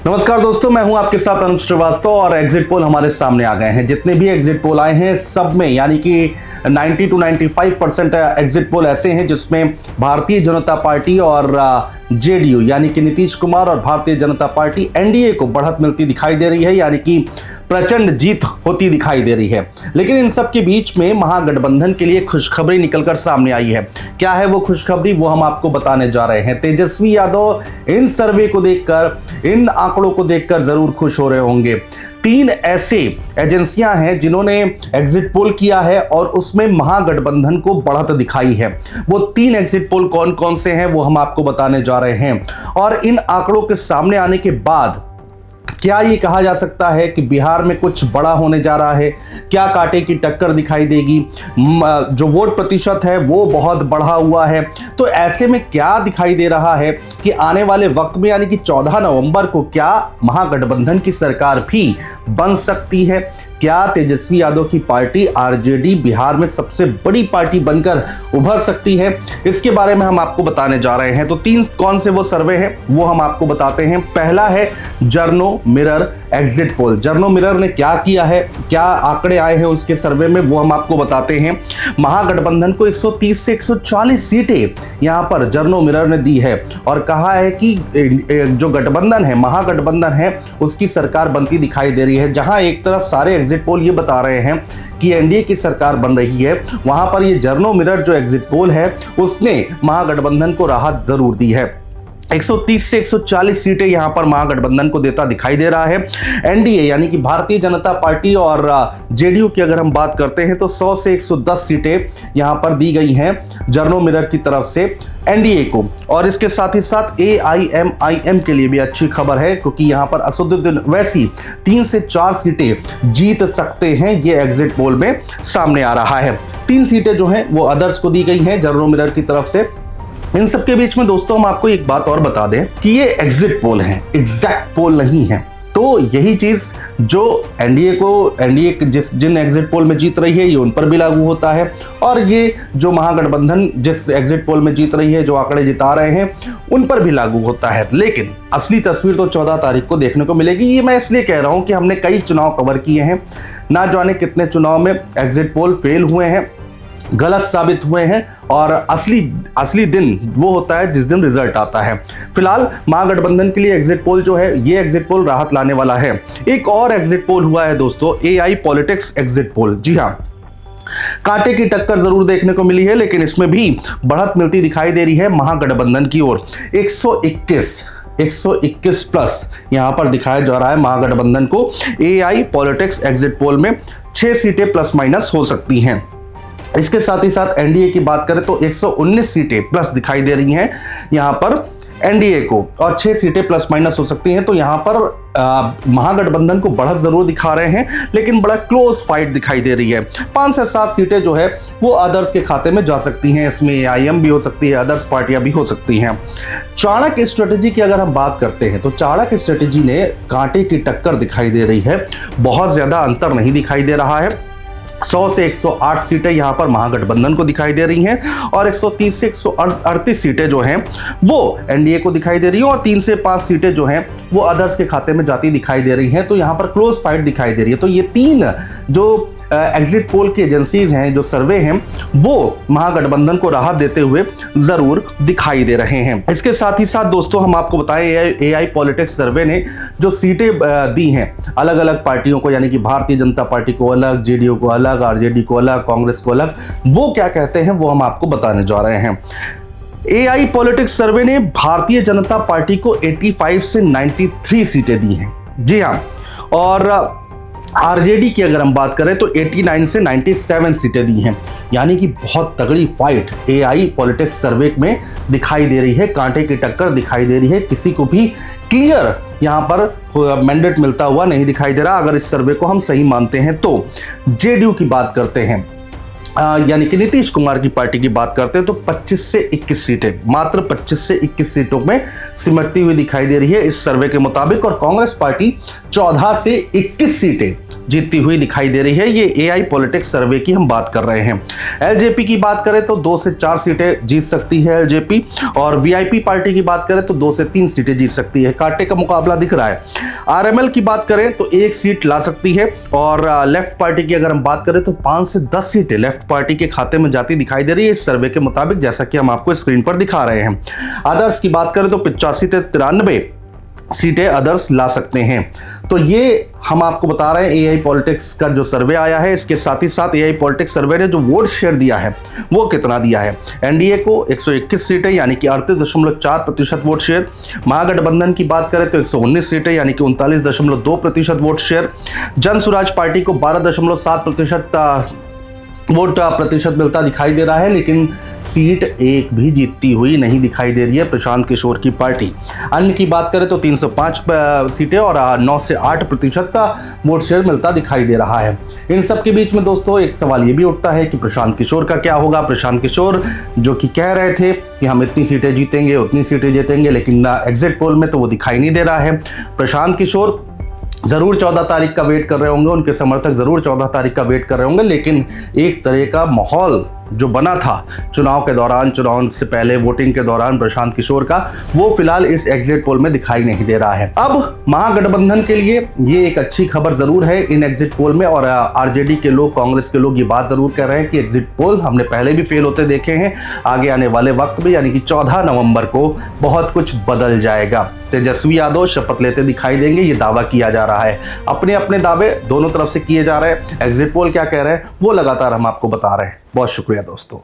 नमस्कार दोस्तों, मैं हूं आपके साथ अनुज श्रीवास्तव और एग्जिट पोल हमारे सामने आ गए हैं। जितने भी एग्जिट पोल आए हैं सब में यानी कि 90 to 95% एग्जिट पोल ऐसे हैं जिसमें भारतीय जनता पार्टी और जेडीयू यानी कि नीतीश कुमार और भारतीय जनता पार्टी एनडीए को बढ़त मिलती दिखाई दे रही है, यानी कि प्रचंड जीत होती दिखाई दे रही है। लेकिन इन सब के बीच में महागठबंधन के लिए खुशखबरी निकलकर सामने आई है। क्या है वो खुशखबरी, वो हम आपको बताने जा रहे हैं। तेजस्वी यादव इन सर्वे को देखकर, इन आंकड़ों को देखकर जरूर खुश हो रहे होंगे। 3 ऐसे एजेंसियां हैं जिन्होंने एग्जिट पोल किया है और उसमें महागठबंधन को बढ़त दिखाई है। वो 3 एग्जिट पोल कौन कौन से हैं वो हम आपको बताने जा रहे हैं। और इन आंकड़ों के सामने आने के बाद क्या ये कहा जा सकता है कि बिहार में कुछ बड़ा होने जा रहा है? क्या कांटे की टक्कर दिखाई देगी? जो वोट प्रतिशत है वो बहुत बढ़ा हुआ है। तो ऐसे में क्या दिखाई दे रहा है कि आने वाले वक्त में यानी कि 14 नवंबर को क्या महागठबंधन की सरकार भी बन सकती है? क्या तेजस्वी यादव की पार्टी आरजेडी बिहार में सबसे बड़ी पार्टी बनकर उभर सकती है? इसके बारे में हम आपको बताने जा रहे हैं। तो 3 कौन से वो सर्वे हैं वो हम आपको बताते हैं। पहला है जर्नो मिरर एग्जिट पोल। जर्नो मिरर ने क्या किया है, क्या आंकड़े आए हैं उसके सर्वे में, वो हम आपको बताते हैं। महागठबंधन को 130 से 140 सीटें यहां पर जर्नो मिरर ने दी है और कहा है कि जो गठबंधन है, महागठबंधन है, उसकी सरकार बनती दिखाई दे रही है। जहां एक तरफ सारे एग्जिट पोल ये बता रहे हैं कि एनडीए की सरकार बन रही है, वहां पर ये जर्नो मिरर जो एग्जिट पोल है उसने महागठबंधन को राहत जरूर दी है। 130 से 140 सीटें यहां पर महागठबंधन को देता दिखाई दे रहा है। एनडीए यानी कि भारतीय जनता पार्टी और जेडीयू की अगर हम बात करते हैं तो 100 से 110 सीटें यहां पर दी गई हैं जर्नो मिरर की तरफ से एनडीए को। और इसके साथ ही साथ एआईएमआईएम के लिए भी अच्छी खबर है क्योंकि यहां पर असदुद्दीन ओवैसी 3 से 4 सीटें जीत सकते हैं, ये एग्जिट पोल में सामने आ रहा है। 3 सीटें जो हैं वो अदर्स को दी गई हैं जर्नो मिरर की तरफ से। इन सब के बीच में दोस्तों हम आपको एक बात और बता दें कि ये एग्जिट पोल है, एग्जैक्ट पोल नहीं है। तो यही चीज जो एनडीए जिन एग्जिट पोल में जीत रही है ये उन पर भी लागू होता है, और ये जो महागठबंधन जिस एग्जिट पोल में जीत रही है, जो आंकड़े जिता रहे हैं, उन पर भी लागू होता है। लेकिन असली तस्वीर तो 14 तारीख को देखने को मिलेगी। ये मैं इसलिए कह रहा हूं कि हमने कई चुनाव कवर किए हैं, ना जाने कितने चुनाव में एग्जिट पोल फेल हुए हैं, गलत साबित हुए हैं, और असली दिन वो होता है जिस दिन रिजल्ट आता है। फिलहाल महागठबंधन के लिए एग्जिट पोल जो है, ये एग्जिट पोल राहत लाने वाला है। एक और एग्जिट पोल हुआ है दोस्तों, एआई पॉलिटिक्स एग्जिट पोल। जी हां, कांटे की टक्कर जरूर देखने को मिली है लेकिन इसमें भी बढ़त मिलती दिखाई दे रही है महागठबंधन की ओर। 121 प्लस यहां पर दिखाया जा रहा है महागठबंधन को। एआई पॉलिटिक्स एग्जिट पोल में 6 सीटें प्लस माइनस हो सकती हैं। इसके साथ ही साथ एनडीए की बात करें तो 119 सीटें प्लस दिखाई दे रही हैं यहां पर एनडीए को, और 6 सीटें प्लस माइनस हो सकती हैं। तो यहां पर महागठबंधन को बढ़त जरूर दिखा रहे हैं लेकिन बड़ा क्लोज फाइट दिखाई दे रही है। 5 से 7 सीटें जो है वो अदर्स के खाते में जा सकती हैं। इसमें एआईएम भी हो सकती है, अदर्स पार्टियां भी हो सकती हैं। चाणक्य स्ट्रेटेजी की अगर हम बात करते हैं तो चाणक्य स्ट्रेटेजी ने कांटे की टक्कर दिखाई दे रही है, बहुत ज्यादा अंतर नहीं दिखाई दे रहा है। 100 से 108 सीटें यहां पर महागठबंधन को दिखाई दे रही हैं और 130 से 138 सीटें जो हैं वो एनडीए को दिखाई दे रही हैं, और 3 से 5 सीटें जो हैं वो अदर्स के खाते में जाती दिखाई दे रही हैं। तो यहां पर क्लोज फाइट दिखाई दे रही है। तो ये 3 जो एग्जिट पोल की एजेंसीज हैं, जो सर्वे हैं, वो महागठबंधन को राहत देते हुए जरूर दिखाई दे रहे हैं। इसके साथ ही साथ दोस्तों हम आपको बताएं, एआई पॉलिटिक्स सर्वे ने जो सीटें दी हैं अलग अलग पार्टियों को, यानी कि भारतीय जनता पार्टी को अलग, जेडीयू को अलग, आरजेडी को अलग, कांग्रेस को अलग, वो क्या कहते हैं वो हम आपको बताने जा रहे हैं। एआई पॉलिटिक्स सर्वे ने भारतीय जनता पार्टी को 85 से 93 सीटें दी हैं। जी हां, और आरजेडी की अगर हम बात करें तो 89 से 97 सीटें दी हैं, यानी कि बहुत तगड़ी फाइट एआई पॉलिटिक्स सर्वे में दिखाई दे रही है। कांटे की टक्कर दिखाई दे रही है, किसी को भी क्लियर यहां पर मैंडेट मिलता हुआ नहीं दिखाई दे रहा अगर इस सर्वे को हम सही मानते हैं तो। जेडीयू की बात करते हैं, यानी कि नीतीश कुमार की पार्टी की बात करते हैं तो 25 से 21 सीटें, मात्र 25 से 21 सीटों में सिमटती हुई दिखाई दे रही है इस सर्वे के मुताबिक, और कांग्रेस पार्टी 14 से 21 सीटें जीतती हुई दिखाई दे रही है। ये एआई पॉलिटिक्स सर्वे की हम बात कर रहे हैं। एलजेपी की बात करें तो 2 से 4 सीटें जीत सकती है एलजेपी, और वीआईपी पार्टी की बात करें तो 2 से 3 सीटें जीत सकती है। कांटे का मुकाबला दिख रहा है। आरएमएल की बात करें तो 1 सीट ला सकती है, और लेफ्ट पार्टी की अगर हम बात करें तो 5 से 10 सीटें लेफ्ट पार्टी के खाते में जाती दिखाई दे रही है इस सर्वे के मुताबिक, जैसा कि हम आपको स्क्रीन पर दिखा रहे हैं। अदर्स की बात करें तो 85 से 93 सीटें अदर्स ला सकते हैं। तो ये हम आपको बता रहे हैं एआई पॉलिटिक्स का जो सर्वे आया है। इसके साथ ही साथ एआई पॉलिटिक्स सर्वे ने जो वोट शेयर दिया है वो कितना दिया है। एनडीए को 121 सीटें यानी कि 38.4% वोट शेयर। महागठबंधन की बात करें तो 119 सीटें यानी कि 39.2% वोट शेयर। जन स्वराज पार्टी को 12.7% वोट प्रतिशत मिलता दिखाई दे रहा है, लेकिन सीट एक भी जीतती हुई नहीं दिखाई दे रही है प्रशांत किशोर की पार्टी। अन्य की बात करें तो 305 सीटें और 9 से 8% का वोट शेयर मिलता दिखाई दे रहा है। इन सब के बीच में दोस्तों एक सवाल ये भी उठता है कि प्रशांत किशोर का क्या होगा। प्रशांत किशोर जो कि कह रहे थे कि हम इतनी सीटें जीतेंगे उतनी सीटें जीतेंगे, लेकिन एग्जिट पोल में तो वो दिखाई नहीं दे रहा है। प्रशांत किशोर ज़रूर 14 तारीख का वेट कर रहे होंगे, उनके समर्थक ज़रूर 14 तारीख का वेट कर रहे होंगे, लेकिन एक तरह का माहौल जो बना था चुनाव के दौरान, चुनाव से पहले वोटिंग के दौरान प्रशांत किशोर का, वो फिलहाल इस एग्जिट पोल में दिखाई नहीं दे रहा है। अब महागठबंधन के लिए ये एक अच्छी खबर जरूर है इन एग्जिट पोल में, और आरजेडी के लोग, कांग्रेस के लोग ये बात जरूर कह रहे हैं कि एग्जिट पोल हमने पहले भी फेल होते देखे हैं, आगे आने वाले वक्त में यानी कि 14 नवंबर को बहुत कुछ बदल जाएगा। तेजस्वी यादव शपथ लेते दिखाई देंगे, ये दावा किया जा रहा है। अपने अपने दावे दोनों तरफ से किए जा रहे हैं। एग्जिट पोल क्या कह रहे हैं वो लगातार हम आपको बता रहे हैं। बहुत शुक्रिया दोस्तों।